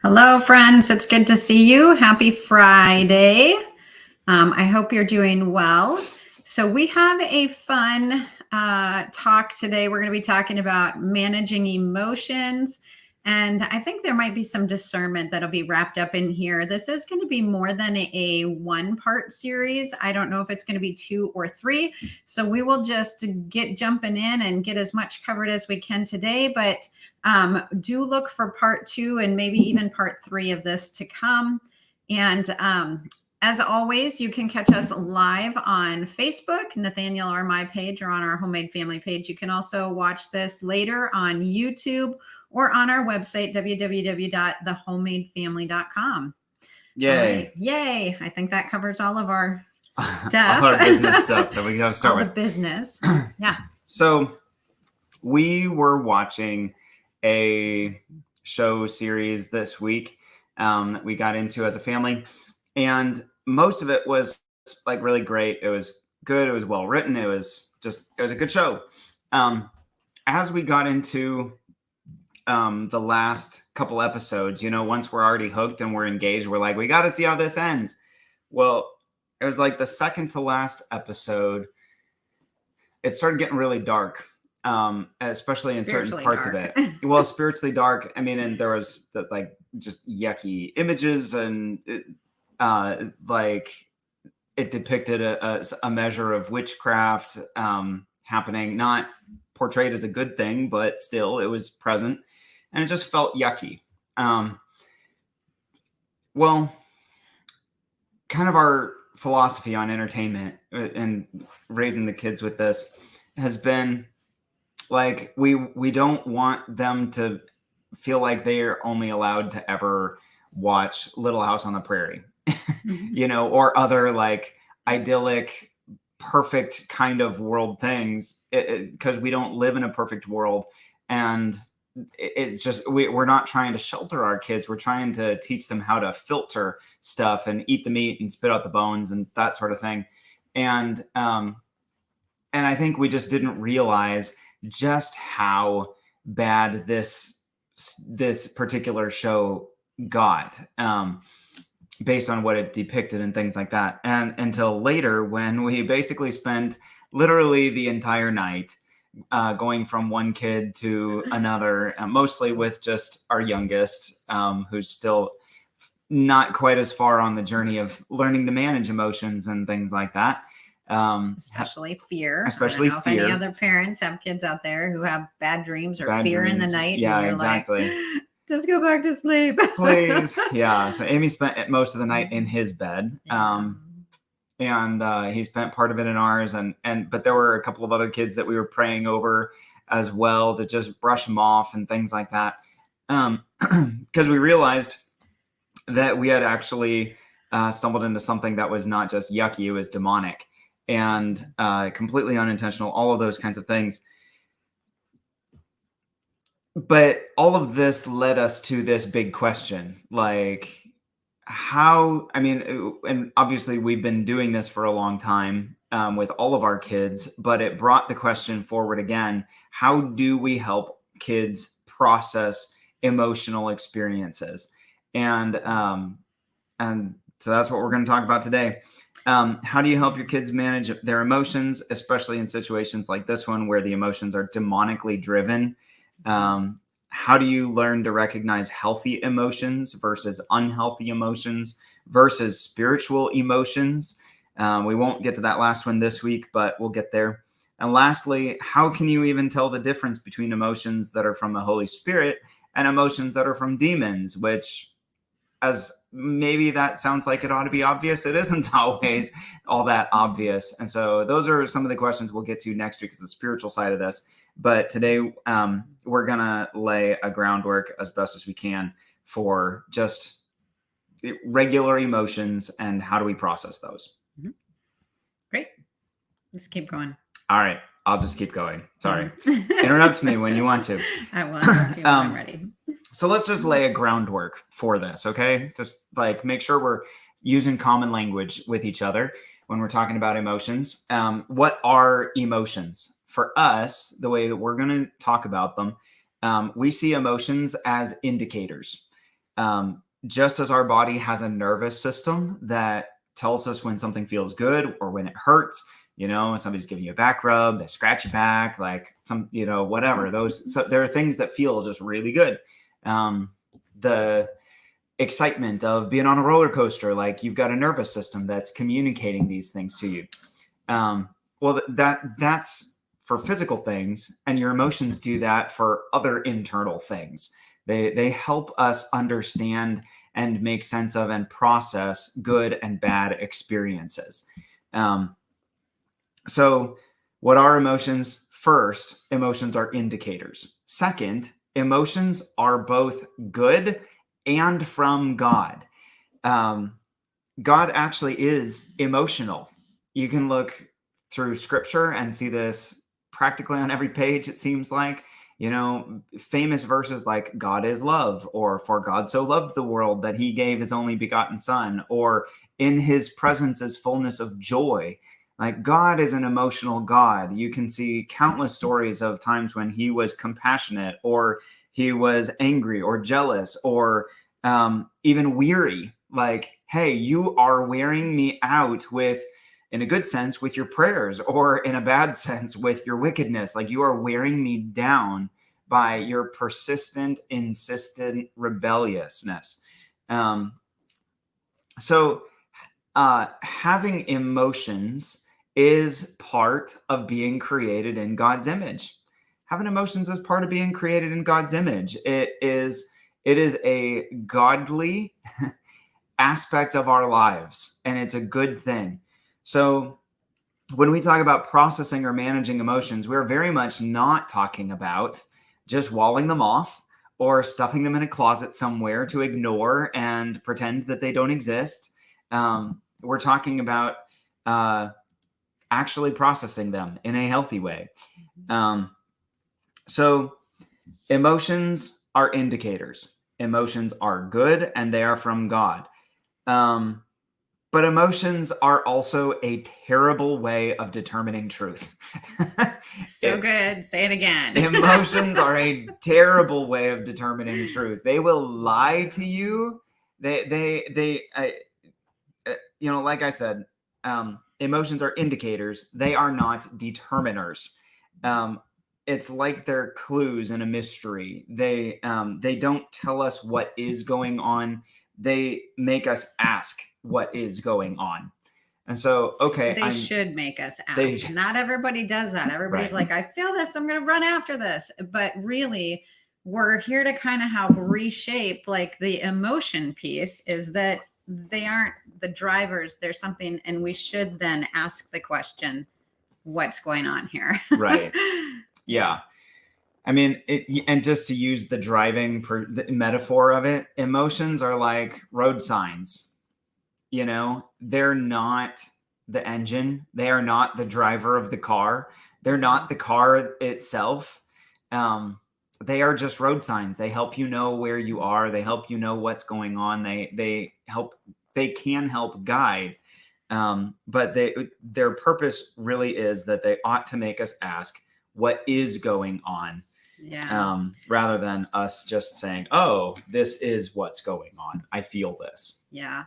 Hello, friends. It's good to see you. Happy Friday. I hope you're doing well. So, we have a fun talk today. We're going to be talking about managing emotions. And I think there might be some discernment that'll be wrapped up in here. This is going to be more than a one-part series. I don't know if it's going to be 2 or 3. So we will just get jumping in and get as much covered as we can today. But do look for part 2 and maybe even part 3 of this to come. And as always, you can catch us live on Facebook, Nathaniel or my page, or on our Homemade Family page. You can also watch this later on YouTube or on our website, www.thehomemadefamily.com. Yay. Right. Yay. I think that covers all of our stuff. All our business stuff that we got to start with. The business. Yeah. So we were watching a show series this week that we got into as a family. And most of it was like really great. It was good. It was well written. It was a good show. As we got into the last couple episodes, once we're already hooked and we're engaged, we're like, we got to see how this ends. Well, it was like the second to last episode. It started getting really dark, especially in certain parts of it. Well, spiritually dark. I mean, and there was like just yucky images, and like it depicted a measure of witchcraft happening, not portrayed as a good thing, but still it was present, and it just felt yucky. Well, kind of our philosophy on entertainment and raising the kids with this has been like, we don't want them to feel like they are only allowed to ever watch Little House on the Prairie, or other like idyllic, perfect kind of world things, because we don't live in a perfect world. And it's just, we're not trying to shelter our kids. We're trying to teach them how to filter stuff and eat the meat and spit out the bones and that sort of thing. And I think we just didn't realize just how bad this particular show got, based on what it depicted and things like that. And until later, when we basically spent literally the entire night going from one kid to another, mostly with just our youngest, who's still not quite as far on the journey of learning to manage emotions and things like that. Especially fear. Especially I don't know fear. If any other parents have kids out there who have bad dreams or fear in the night. Yeah, and you're exactly. Like, just go back to sleep, please. Yeah. So Amy spent most of the night in his bed. And he spent part of it in ours, but there were a couple of other kids that we were praying over as well to just brush them off and things like that, because we realized that we had actually stumbled into something that was not just yucky, it was demonic and completely unintentional, all of those kinds of things. But all of this led us to this big question, like, and obviously we've been doing this for a long time with all of our kids, but it brought the question forward again. How do we help kids process emotional experiences? And so that's what we're going to talk about today. How do you help your kids manage their emotions, especially in situations like this one where the emotions are demonically driven? How do you learn to recognize healthy emotions versus unhealthy emotions versus spiritual emotions? We won't get to that last one this week, but we'll get there. And lastly, how can you even tell the difference between emotions that are from the Holy Spirit and emotions that are from demons, which, as maybe that sounds like it ought to be obvious, it isn't always all that obvious. And so those are some of the questions we'll get to next week, is the spiritual side of this. But today, we're going to lay a groundwork as best as we can for just regular emotions and how do we process those. Mm-hmm. Great. Let's keep going. All right. I'll just keep going. Sorry. Interrupt me when you want to. I will. Okay, I'm ready. So let's just lay a groundwork for this, okay? Just like make sure we're using common language with each other when we're talking about emotions. What are emotions? For us, the way that we're going to talk about them, we see emotions as indicators. Just as our body has a nervous system that tells us when something feels good or when it hurts, somebody's giving you a back rub, they scratch your back, like whatever. So there are things that feel just really good. The excitement of being on a roller coaster, like you've got a nervous system that's communicating these things to you. Well, that's for physical things, and your emotions do that for other internal things. They help us understand and make sense of and process good and bad experiences. So what are emotions? First, emotions are indicators. Second, emotions are both good and from God. God actually is emotional. You can look through scripture and see this practically on every page, it seems like. Famous verses like God is love, or for God so loved the world that he gave his only begotten son, or in his presence is fullness of joy. Like, God is an emotional God. You can see countless stories of times when he was compassionate, or he was angry or jealous, or even weary. Like, hey, you are wearing me out with, in a good sense, with your prayers, or in a bad sense with your wickedness. Like, you are wearing me down by your persistent, insistent rebelliousness. So having emotions is part of being created in God's image. Having emotions is part of being created in God's image. It is a godly aspect of our lives, and it's a good thing. So when we talk about processing or managing emotions, we're very much not talking about just walling them off or stuffing them in a closet somewhere to ignore and pretend that they don't exist. We're talking about actually processing them in a healthy way. So emotions are indicators. Emotions are good and they are from God. But emotions are also a terrible way of determining truth. So good. Say it again. Emotions are a terrible way of determining truth. They will lie to you. Like I said, emotions are indicators. They are not determiners. It's like they're clues in a mystery. They don't tell us what is going on. They make us ask what is going on. And so, okay, they should make us ask. Not everybody does that. Everybody's right. Like, I feel this, I'm going to run after this. But really, we're here to kind of help reshape, like, the emotion piece is that they aren't the drivers. There's something, and we should then ask the question, what's going on here? Right. Yeah. I mean, and just to use the driving the metaphor of it, emotions are like road signs. They're not the engine. They are not the driver of the car. They're not the car itself. They are just road signs. They help you know where you are. They help you know what's going on. They can help guide. But their purpose really is that they ought to make us ask what is going on. Yeah. Rather than us just saying, oh, this is what's going on. I feel this. Yeah.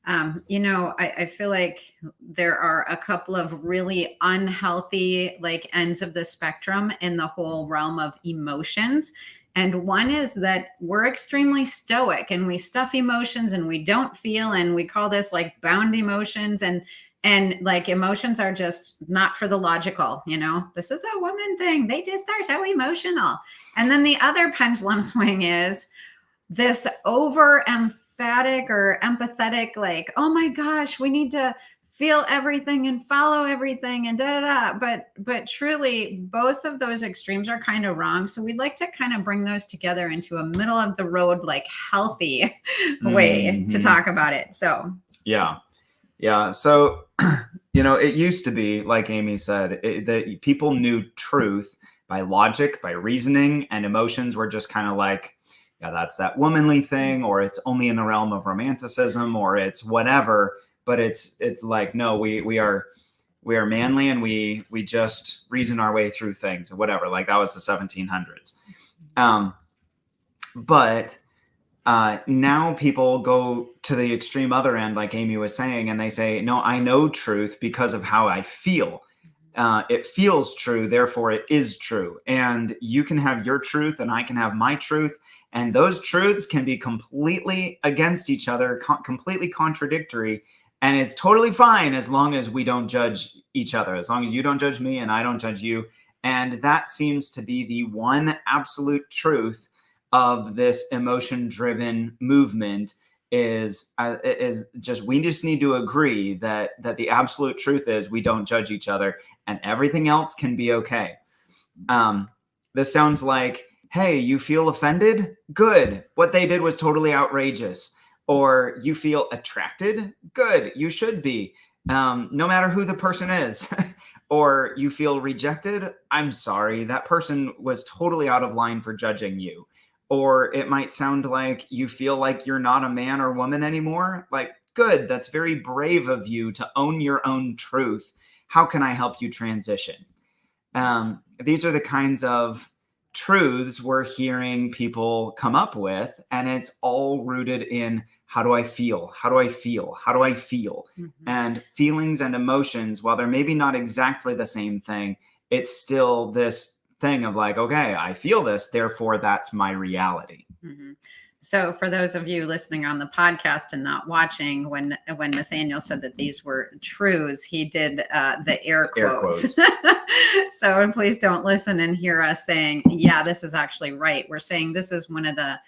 I feel like there are a couple of really unhealthy, like, ends of the spectrum in the whole realm of emotions. And one is that we're extremely stoic and we stuff emotions and we don't feel, and we call this like bound emotions. And like, emotions are just not for the logical, this is a woman thing. They just are so emotional. And then the other pendulum swing is this over emphatic or empathetic, like, oh my gosh, we need to feel everything and follow everything and da da da. But truly, both of those extremes are kind of wrong. So we'd like to kind of bring those together into a middle of the road, like, healthy way to talk about it. So yeah. So it used to be, like Amy said, that people knew truth by logic, by reasoning, and emotions were just kind of like, yeah, that's that womanly thing, or it's only in the realm of romanticism, or it's whatever. But it's like, no, we are manly, and we just reason our way through things and whatever. Like, that was the 1700s. But Now people go to the extreme other end, like Amy was saying, and they say, no, I know truth because of how I feel. It feels true, therefore it is true. And you can have your truth and I can have my truth. And those truths can be completely against each other, completely contradictory. And it's totally fine as long as we don't judge each other, as long as you don't judge me and I don't judge you. And that seems to be the one absolute truth of this emotion-driven movement is just, we just need to agree that the absolute truth is we don't judge each other and everything else can be okay. This sounds like, hey, you feel offended? Good. What they did was totally outrageous. Or you feel attracted? Good. You should be. No matter who the person is. Or you feel rejected? I'm sorry. That person was totally out of line for judging you. Or it might sound like you feel like you're not a man or woman anymore. Like, good. That's very brave of you to own your own truth. How can I help you transition? These are the kinds of truths we're hearing people come up with, and it's all rooted in how do I feel? How do I feel? How do I feel? Mm-hmm. And feelings and emotions, while they're maybe not exactly the same thing, it's still this thing of like, okay, I feel this, therefore that's my reality. Mm-hmm. So for those of you listening on the podcast and not watching, when Nathaniel said that these were truths, he did the air quotes. So please don't listen and hear us saying, yeah, this is actually right. We're saying this is one of the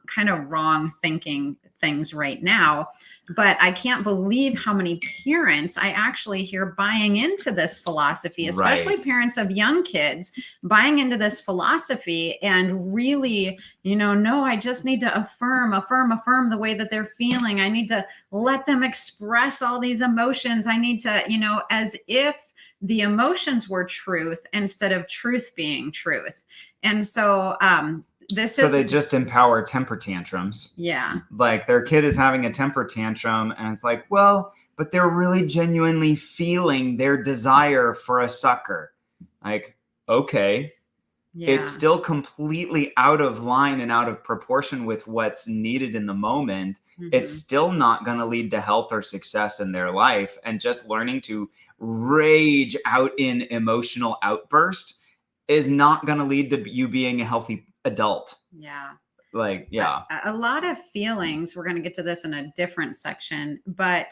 kind of wrong thinking things right now. But I can't believe how many parents I actually hear buying into this philosophy, especially parents of young kids buying into this philosophy and really, no, I just need to affirm the way that they're feeling. I need to let them express all these emotions. I need to, as if the emotions were truth instead of truth being truth. And so, so they just empower temper tantrums. Yeah. Like their kid is having a temper tantrum and it's like, well, but they're really genuinely feeling their desire for a sucker. Like, okay. Yeah. It's still completely out of line and out of proportion with what's needed in the moment. Mm-hmm. It's still not going to lead to health or success in their life. And just learning to rage out in emotional outburst is not going to lead to you being a healthy adult. Yeah. Like, yeah. A lot of feelings, we're going to get to this in a different section, but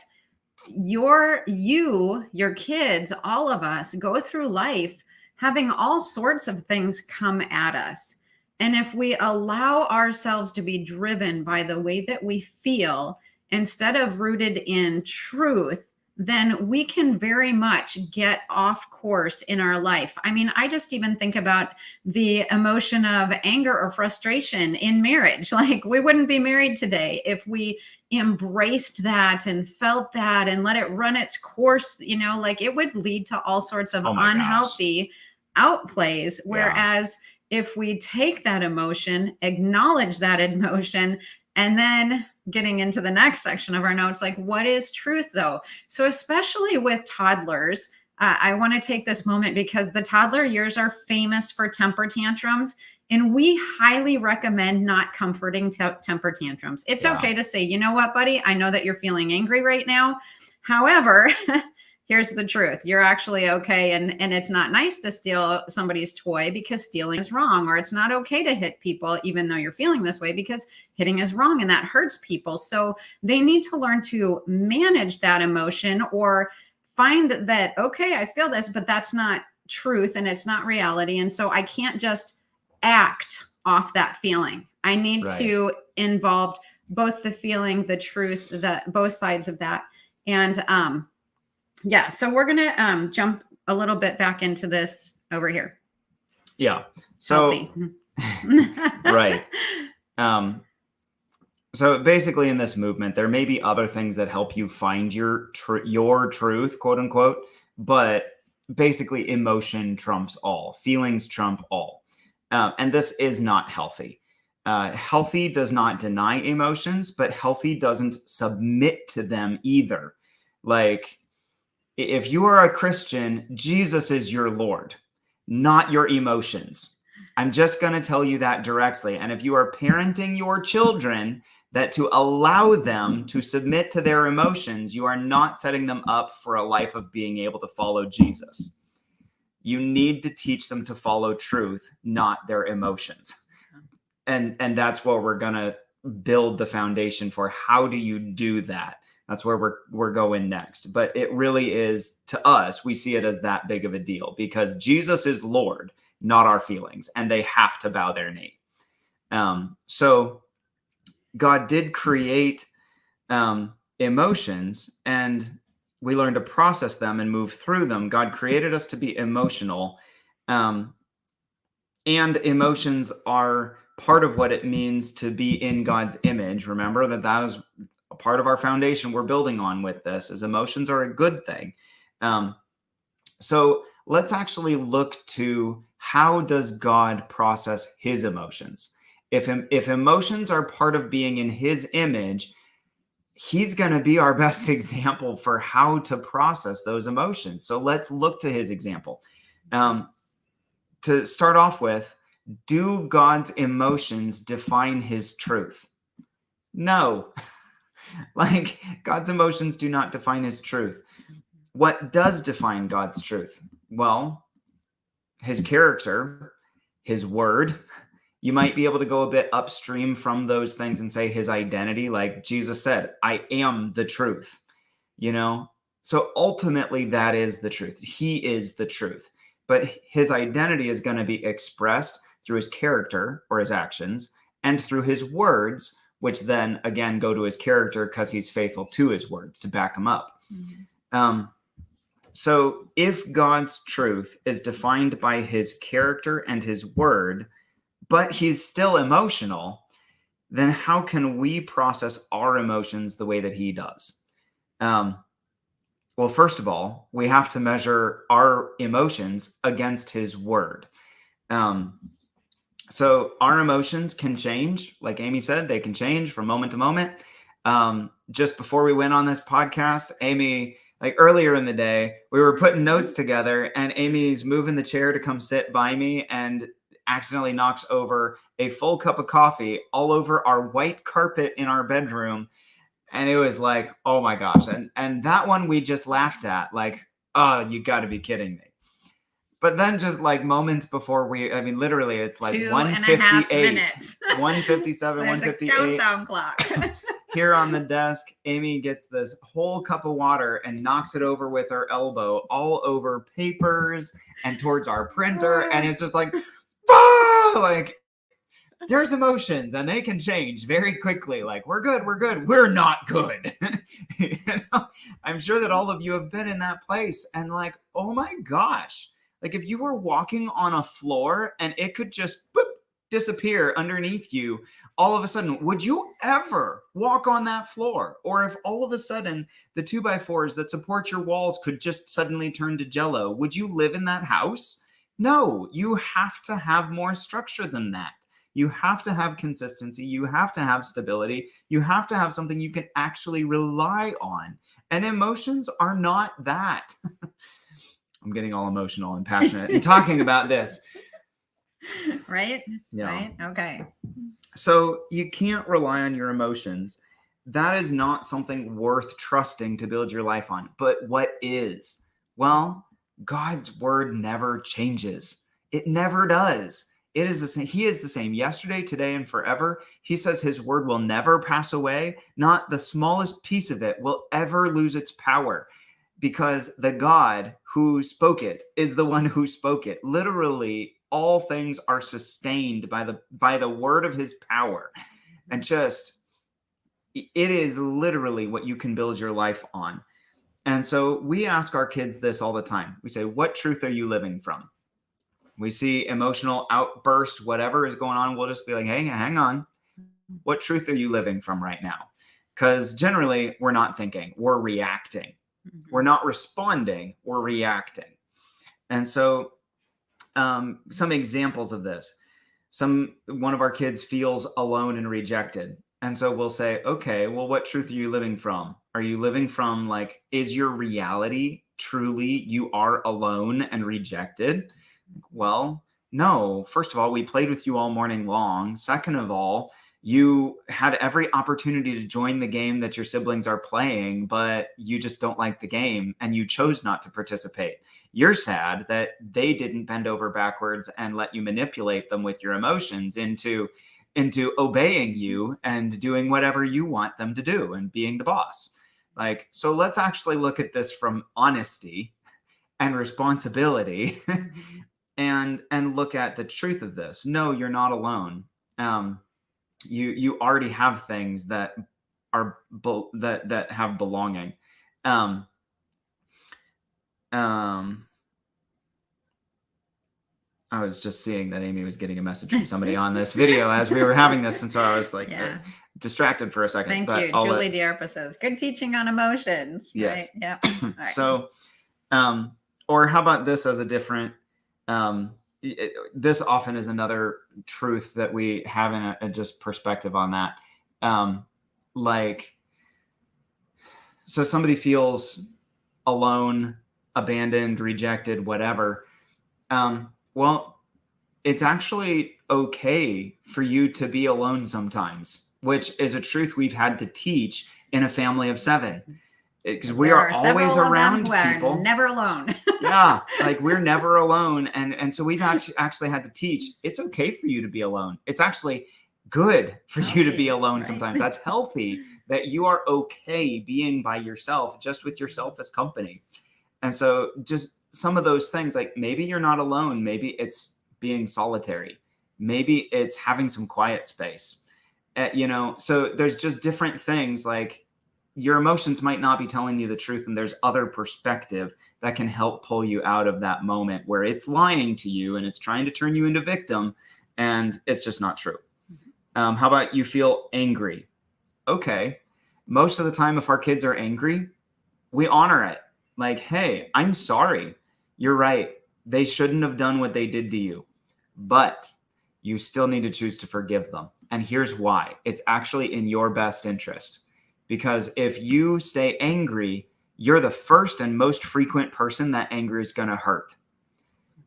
your kids, all of us go through life having all sorts of things come at us. And if we allow ourselves to be driven by the way that we feel instead of rooted in truth, then we can very much get off course in our life. I mean, I just even think about the emotion of anger or frustration in marriage. Like, we wouldn't be married today if we embraced that and felt that and let it run its course. Like, it would lead to all sorts of unhealthy outplays. Whereas if we take that emotion, acknowledge that emotion, and then getting into the next section of our notes, like, what is truth though? So especially with toddlers, I want to take this moment because the toddler years are famous for temper tantrums, and we highly recommend not comforting temper tantrums. It's okay to say, you know what, buddy, I know that you're feeling angry right now. However, here's the truth. You're actually okay. And it's not nice to steal somebody's toy because stealing is wrong, or it's not okay to hit people, even though you're feeling this way, because hitting is wrong and that hurts people. So they need to learn to manage that emotion or find that, okay, I feel this, but that's not truth and it's not reality. And so I can't just act off that feeling. I need to involve both the feeling, the truth, both sides of that. And, yeah, so we're going to jump a little bit back into this over here. Yeah. So, right. So basically in this movement, there may be other things that help you find your truth, quote unquote, but basically emotion trumps all. Feelings trump all. And this is not healthy. Healthy does not deny emotions, but healthy doesn't submit to them either. Like, if you are a Christian, Jesus is your Lord, not your emotions. I'm just going to tell you that directly. And if you are parenting your children, that to allow them to submit to their emotions, you are not setting them up for a life of being able to follow Jesus. You need to teach them to follow truth, not their emotions. And that's what we're going to build the foundation for. How do you do that? That's where we're going next. But it really is, to us, we see it as that big of a deal because Jesus is Lord, not our feelings, and they have to bow their knee. So God did create emotions, and we learn to process them and move through them. God created us to be emotional, and emotions are part of what it means to be in God's image. Remember that is a part of our foundation we're building on with this, is emotions are a good thing. So let's actually look to how does God process his emotions. If emotions are part of being in his image, he's going to be our best example for how to process those emotions. So let's look to his example. To start off with, do God's emotions define his truth? No. Like, God's emotions do not define his truth. What does define God's truth? Well, his character, his word. You might be able to go a bit upstream from those things and say his identity, like Jesus said, I am the truth, So ultimately, that is the truth. He is the truth. But his identity is going to be expressed through his character or his actions and through his words, which then, again, go to his character because he's faithful to his words to back him up. Mm-hmm. So if God's truth is defined by his character and his word, but he's still emotional, then how can we process our emotions the way that he does? Well, first of all, we have to measure our emotions against his word. So our emotions can change. Like Amy said, they can change from moment to moment. Just before we went on this podcast, Amy, like earlier in the day, we were putting notes together and Amy's moving the chair to come sit by me and accidentally knocks over a full cup of coffee all over our white carpet in our bedroom. And it was like, oh my gosh. And that one we just laughed at, like, oh, you got to be kidding me. But then just like moments before literally it's like 1:58, 1:57, 1:58. Countdown clock. Here on the desk, Amy gets this whole cup of water and knocks it over with her elbow all over papers and towards our printer. And it's just like, like, there's emotions and they can change very quickly. Like, we're good. We're not good. I'm sure that all of you have been in that place and like, oh my gosh. Like if you were walking on a floor and it could just disappear underneath you, all of a sudden, would you ever walk on that floor? Or if all of a sudden the 2x4s that support your walls could just suddenly turn to jello, would you live in that house? No, you have to have more structure than that. You have to have consistency. You have to have stability. You have to have something you can actually rely on. And emotions are not that. I'm getting all emotional and passionate and talking about this. Right? Yeah. Right? Okay. So you can't rely on your emotions. That is not something worth trusting to build your life on. But what is? Well, God's word never changes. It never does. It is the same. He is the same yesterday, today, and forever. He says his word will never pass away. Not the smallest piece of it will ever lose its power, because the God who spoke it is the one who spoke it. Literally, all things are sustained by the word of his power. And just, it is literally what you can build your life on. And so we ask our kids this all the time. We say, what truth are you living from? We see emotional outburst, whatever is going on, we'll just be like, hey, hang on. What truth are you living from right now? Because generally, we're not thinking, we're reacting. Mm-hmm. We're not responding, we're reacting. And so some examples of this. One of our kids feels alone and rejected. And so we'll say, okay, well, what truth are you living from? Are you living from like, is your reality truly you are alone and rejected? Well, No, first of all, we played with you all morning long. Second of all, you had every opportunity to join the game that your siblings are playing, but you just don't like the game and you chose not to participate. You're sad that they didn't bend over backwards and let you manipulate them with your emotions into obeying you and doing whatever you want them to do and being the boss. Like, so let's actually look at this from honesty and responsibility and look at the truth of this. No, you're not alone. You already have things that are that have belonging. Um, um, I was just seeing that Amy was getting a message from somebody on this video as we were having this, and so I was like distracted for a second. Thank you. Julie Diarpa says, "Good teaching on emotions." Yes. Right? Yeah. Right. So, or how about this as a different? This often is another truth that we have in a just perspective on that. Like, so somebody feels alone, abandoned, rejected, whatever. Well, it's actually okay for you to be alone sometimes, which is a truth we've had to teach in a family of 7. Because we are always around people. Never alone. Yeah, like we're never alone. And so we've actually had to teach, it's okay for you to be alone. It's actually good for you to be alone, right? Sometimes. That's healthy, that you are okay being by yourself, just with yourself as company. And so just some of those things, like maybe you're not alone. Maybe it's being solitary. Maybe it's having some quiet space. So there's just different things. Like, your emotions might not be telling you the truth, and there's other perspective that can help pull you out of that moment where it's lying to you and it's trying to turn you into victim, and it's just not true. How about you feel angry? Okay. Most of the time, if our kids are angry, we honor it. Like, hey, I'm sorry. You're right. They shouldn't have done what they did to you, but you still need to choose to forgive them. And here's why. It's actually in your best interest. Because if you stay angry, you're the first and most frequent person that anger is going to hurt.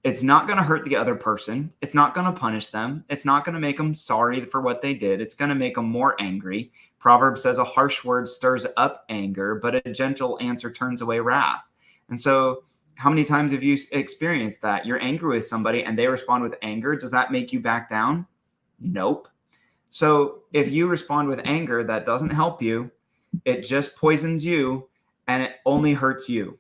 It's not going to hurt the other person. It's not going to punish them. It's not going to make them sorry for what they did. It's going to make them more angry. Proverbs says a harsh word stirs up anger, but a gentle answer turns away wrath. And so how many times have you experienced that? You're angry with somebody and they respond with anger. Does that make you back down? Nope. So if you respond with anger, that doesn't help you. It just poisons you and it only hurts you.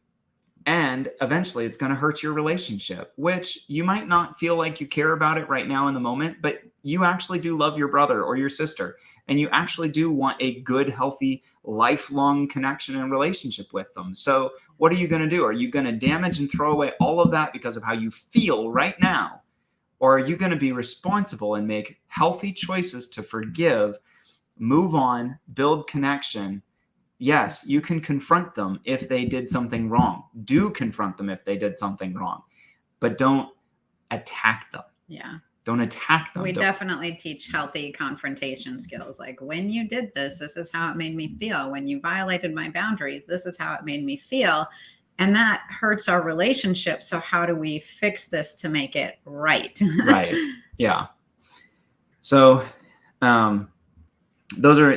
And eventually it's going to hurt your relationship, which you might not feel like you care about it right now in the moment, but you actually do love your brother or your sister. And you actually do want a good, healthy, lifelong connection and relationship with them. So what are you going to do? Are you going to damage and throw away all of that because of how you feel right now? Or are you going to be responsible and make healthy choices to forgive, move on, build connection? Yes, you can confront them if they did something wrong. Do confront them if they did something wrong, but don't attack them. Yeah. Don't attack them. We definitely teach healthy confrontation skills. Like, when you did this, this is how it made me feel. When you violated my boundaries, this is how it made me feel. And that hurts our relationship. So how do we fix this to make it right? Right. Yeah. So,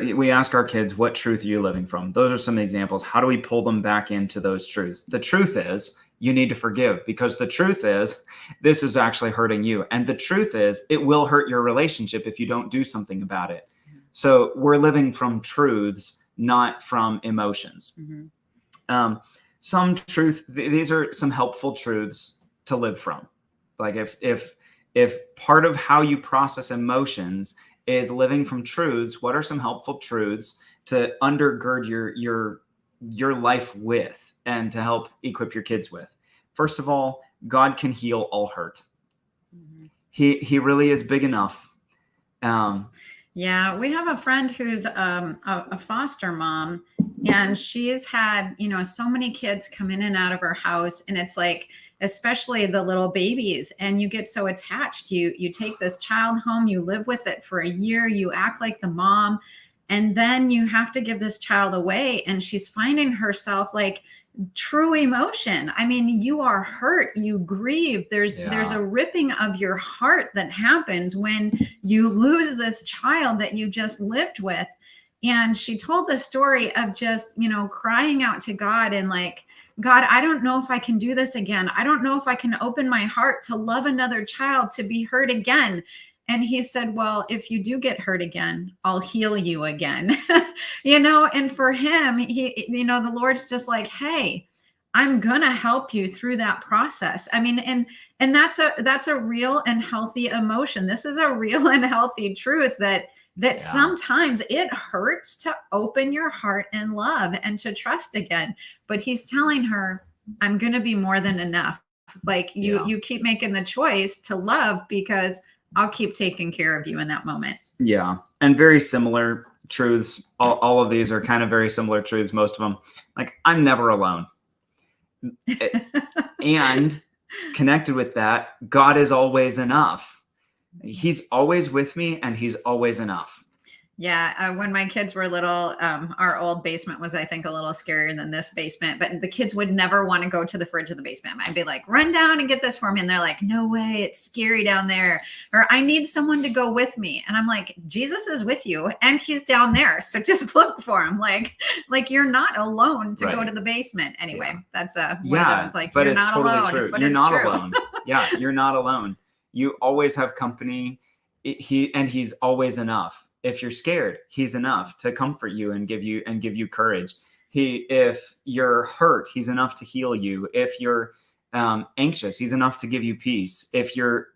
we ask our kids, what truth are you living from? Those are some examples. How do we pull them back into those truths? The truth is, you need to forgive, because the truth is, this is actually hurting you. And the truth is, it will hurt your relationship if you don't do something about it. So we're living from truths, not from emotions. Mm-hmm. Some truth, these are some helpful truths to live from. Like if part of how you process emotions is living from truths, what are some helpful truths to undergird your life with and to help equip your kids with? First of all, God can heal all hurt. Mm-hmm. He really is big enough. Yeah, we have a friend who's a foster mom, and she's had, so many kids come in and out of her house, and it's like, especially the little babies, and you get so attached. You take this child home, you live with it for a year, you act like the mom, and then you have to give this child away, and she's finding herself like true emotion. I mean, you are hurt, you grieve. There's a ripping of your heart that happens when you lose this child that you just lived with. And she told the story of just, crying out to God and like, God, I don't know if I can do this again. I don't know if I can open my heart to love another child, to be hurt again. And he said, well, if you do get hurt again, I'll heal you again. And for him, the Lord's just like, hey, I'm going to help you through that process. I mean, and that's a real and healthy emotion. This is a real and healthy truth that sometimes it hurts to open your heart and love and to trust again. But he's telling her, I'm going to be more than enough. Like you keep making the choice to love, because I'll keep taking care of you in that moment. Yeah. And very similar truths. All of these are kind of very similar truths. Most of them, like, I'm never alone. And connected with that, God is always enough. He's always with me, and he's always enough. Yeah. When my kids were little, our old basement was, I think, a little scarier than this basement, but the kids would never want to go to the fridge of the basement. I'd be like, run down and get this for me. And they're like, no way, it's scary down there. Or I need someone to go with me. And I'm like, Jesus is with you and he's down there. So just look for him. Like you're not alone to go to the basement. Anyway, that's one of those, like, but you're it's not totally alone, true. But You're it's not true. alone. Yeah, you're not alone. You always have company. He's always enough. If you're scared, he's enough to comfort you and give you courage. If you're hurt, he's enough to heal you. If you're anxious, he's enough to give you peace. If you're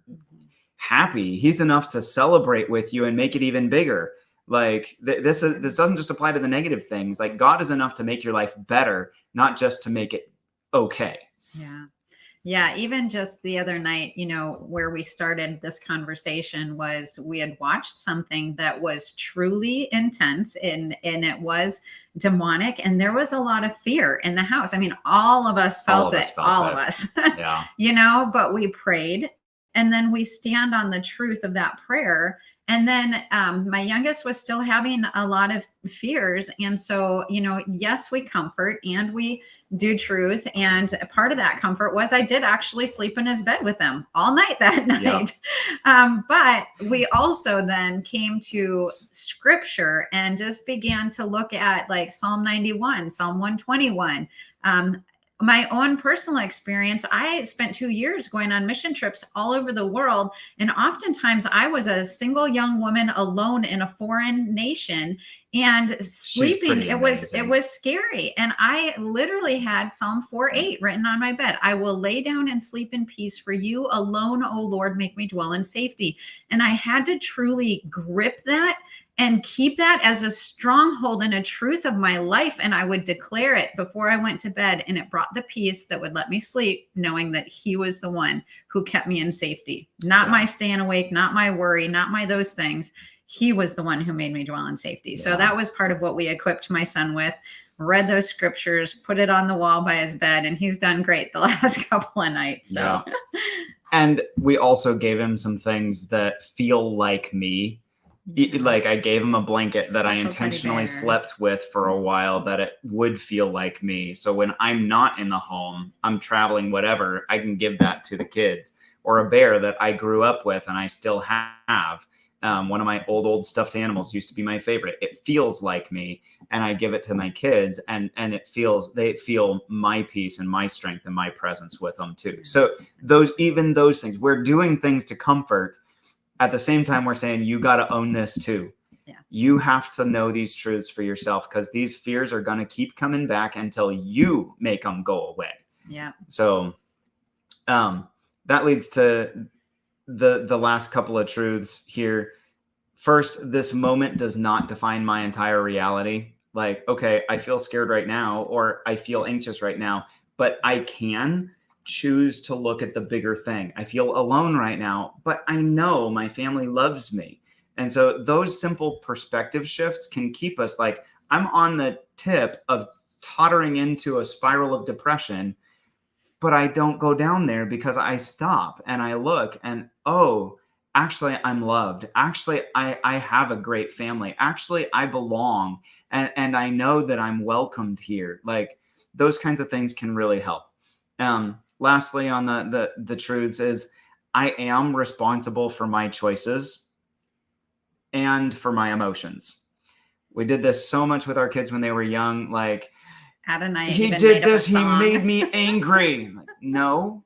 happy, he's enough to celebrate with you and make it even bigger. Like this doesn't just apply to the negative things. Like, God is enough to make your life better, not just to make it okay. Yeah. Yeah, even just the other night, where we started this conversation was we had watched something that was truly intense, and it was demonic, and there was a lot of fear in the house. I mean, all of us felt it. All of us. Yeah. But we prayed, and then we stand on the truth of that prayer. And then my youngest was still having a lot of fears. And so, yes, we comfort and we do truth. And part of that comfort was I did actually sleep in his bed with him all night that night. But we also then came to scripture and just began to look at like Psalm 91, Psalm 121. My own personal experience, I spent 2 years going on mission trips all over the world. And oftentimes I was a single young woman alone in a foreign nation and sleeping. It was scary. And I literally had Psalm 4:8 written on my bed. I will lay down and sleep in peace, for you alone, O Lord, make me dwell in safety. And I had to truly grip that and keep that as a stronghold and a truth of my life. And I would declare it before I went to bed. And it brought the peace that would let me sleep, knowing that he was the one who kept me in safety. Not my staying awake, not my worry, not my those things. He was the one who made me dwell in safety. Yeah. So that was part of what we equipped my son with. Read those scriptures, put it on the wall by his bed, and he's done great the last couple of nights. So, and we also gave him some things that feel like me. Like, I gave him a blanket that I intentionally slept with for a while, that it would feel like me. So when I'm not in the home, I'm traveling, whatever, I can give that to the kids. Or a bear that I grew up with and I still have. One of my old stuffed animals used to be my favorite. It feels like me, and I give it to my kids, and they feel my peace and my strength and my presence with them too. So those things, we're doing things to comfort. At the same time, we're saying you got to own this too. Yeah. You have to know these truths for yourself, because these fears are going to keep coming back until you make them go away. Yeah. So that leads to the last couple of truths here. First, this moment does not define my entire reality. Like, okay, I feel scared right now, or I feel anxious right now, but I can choose to look at the bigger thing. I feel alone right now, but I know my family loves me. And so those simple perspective shifts can keep us, like, I'm on the tip of tottering into a spiral of depression, but I don't go down there, because I stop and I look and, oh, actually I'm loved. Actually, I have a great family. Actually, I belong. And I know that I'm welcomed here. Like, those kinds of things can really help. Lastly, on the truths is I am responsible for my choices and for my emotions. We did this so much with our kids when they were young. Like, Adonai he even did made up a this, he song. made me angry. Like, no,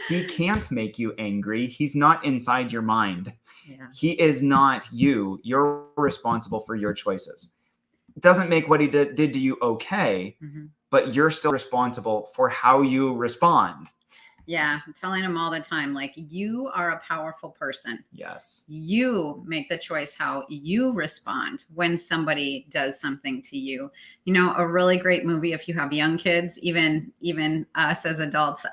he can't make you angry. He's not inside your mind. Yeah. He is not you. You're responsible for your choices. It doesn't make what he did to you okay, but you're still responsible for how you respond. Yeah, I'm telling him all the time, like, you are a powerful person. Yes. You make the choice how you respond when somebody does something to you. You know, a really great movie, if you have young kids, even us as adults,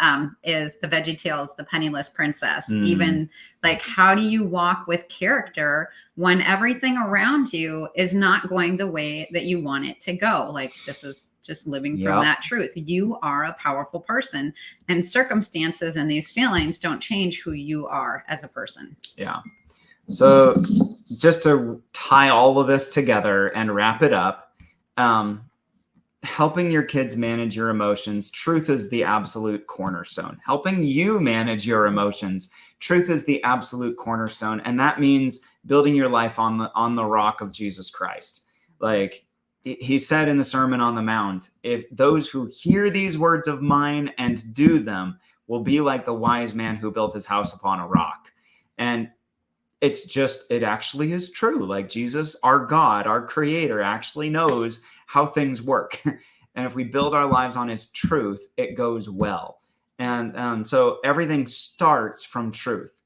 is the VeggieTales, The Penniless Princess. Even like, how do you walk with character when everything around you is not going the way that you want it to go? Like, this is just living from that truth. You are a powerful person, and circumstances and these feelings don't change who you are as a person. Yeah. So just to tie all of this together and wrap it up, helping your kids manage your emotions, truth is the absolute cornerstone. Helping you manage your emotions, truth is the absolute cornerstone. And that means building your life on the rock of Jesus Christ. Like he said in the Sermon on the Mount, if those who hear these words of mine and do them will be like the wise man who built his house upon a rock. And it actually is true. Like Jesus, our God, our creator, actually knows how things work. And if we build our lives on his truth, it goes well. And so everything starts from truth.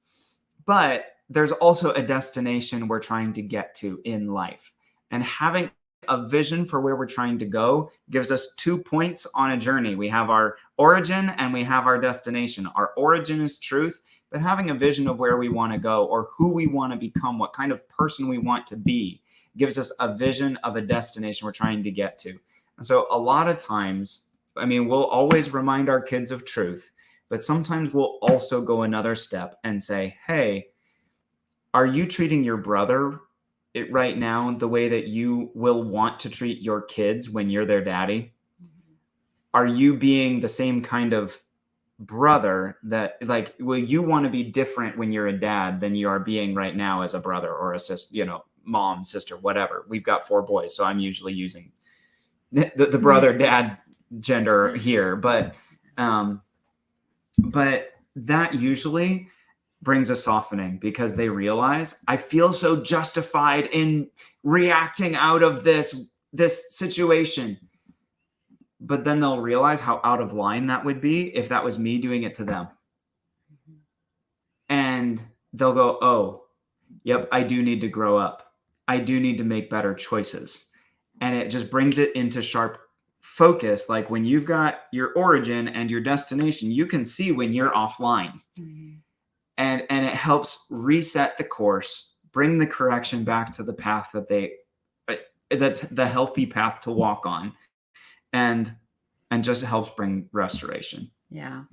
But there's also a destination we're trying to get to in life. And having a vision for where we're trying to go gives us 2 points on a journey. We have our origin and we have our destination. Our origin is truth, but having a vision of where we want to go or who we want to become, what kind of person we want to be, gives us a vision of a destination we're trying to get to. And so a lot of times, I mean, we'll always remind our kids of truth, but sometimes we'll also go another step and say, hey, are you treating your brother right now the way that you will want to treat your kids when you're their daddy? Are you being the same kind of brother that, like, will you want to be different when you're a dad than you are being right now as a brother or a sister, mom, sister, whatever? We've got 4 boys, so I'm usually using the brother dad gender here, but that usually brings a softening because they realize I feel so justified in reacting out of this situation. But then they'll realize how out of line that would be if that was me doing it to them. And they'll go, oh, yep, I do need to grow up. I do need to make better choices. And it just brings it into sharp focus. Like when you've got your origin and your destination, you can see when you're offline. And it helps reset the course, bring the correction back to the path that's the healthy path to walk on. And just helps bring restoration. Yeah.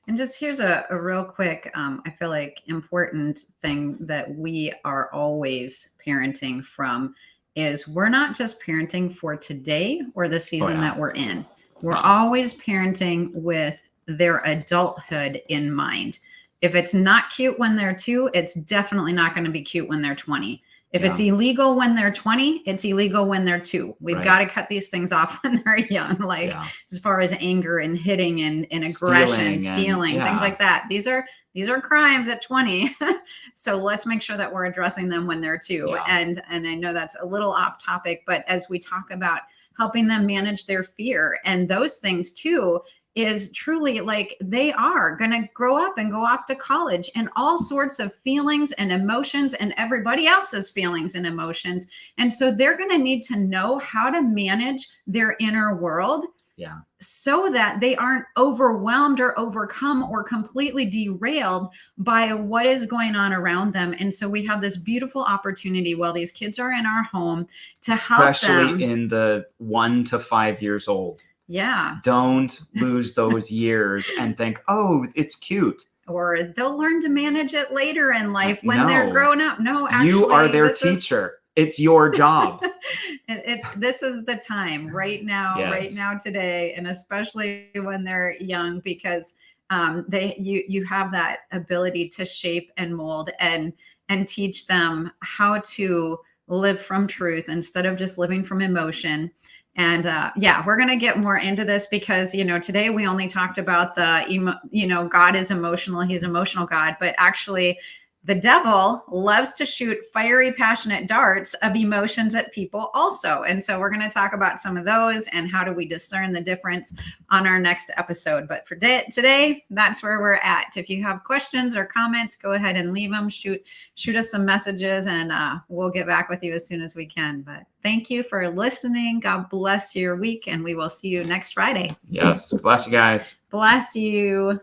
And just here's a real quick, I feel like important thing that we are always parenting from is we're not just parenting for today or the season that we're in. We're always parenting with their adulthood in mind. If it's not cute when they're 2, it's definitely not going to be cute when they're 20. If it's illegal when they're 20, it's illegal when they're 2. We've got to cut these things off when they're young, as far as anger and hitting and aggression, stealing, things like that. These are crimes at 20. So let's make sure that we're addressing them when they're 2. Yeah. And I know that's a little off topic, but as we talk about helping them manage their fear and those things too, is truly like they are going to grow up and go off to college and all sorts of feelings and emotions and everybody else's feelings and emotions. And so they're going to need to know how to manage their inner world so that they aren't overwhelmed or overcome or completely derailed by what is going on around them. And so we have this beautiful opportunity while these kids are in our home to help them. Especially in the 1 to 5 years old. Yeah. Don't lose those years and think, oh, it's cute. Or they'll learn to manage it later in life when they're grown up. No, actually. You are their teacher. It's your job. This is the time right now, right Yes. now today, and especially when they're young, because you have that ability to shape and mold and teach them how to live from truth instead of just living from emotion. And yeah, we're going to get more into this because, today we only talked about God is emotional. He's an emotional God, but actually the devil loves to shoot fiery, passionate darts of emotions at people also. And so we're going to talk about some of those and how do we discern the difference on our next episode. But for today, that's where we're at. If you have questions or comments, go ahead and leave them. Shoot us some messages, and we'll get back with you as soon as we can. But thank you for listening. God bless your week, and we will see you next Friday. Yes. Bless you guys. Bless you.